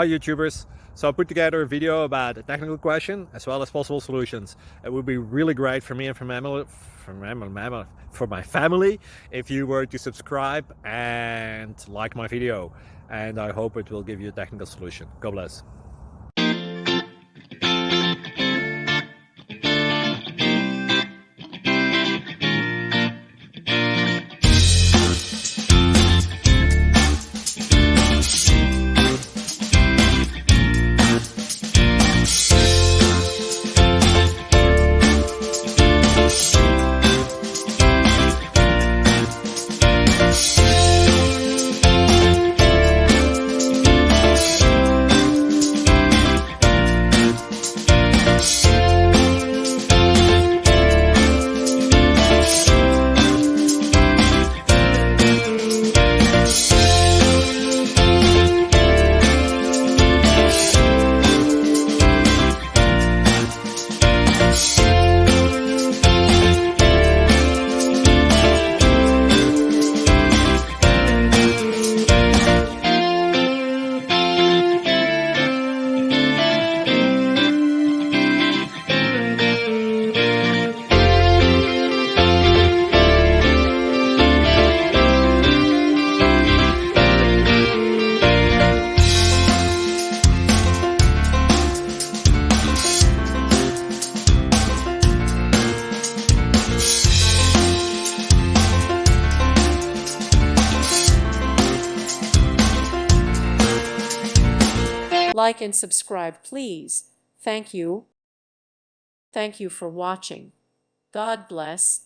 Hi YouTubers! So I put together a video about a technical question as well as possible solutions. It would be really great for me and for my family if you were to subscribe and like my video, and I hope it will give you a technical solution. God bless. Like and subscribe, please. Thank you. Thank you for watching. God bless.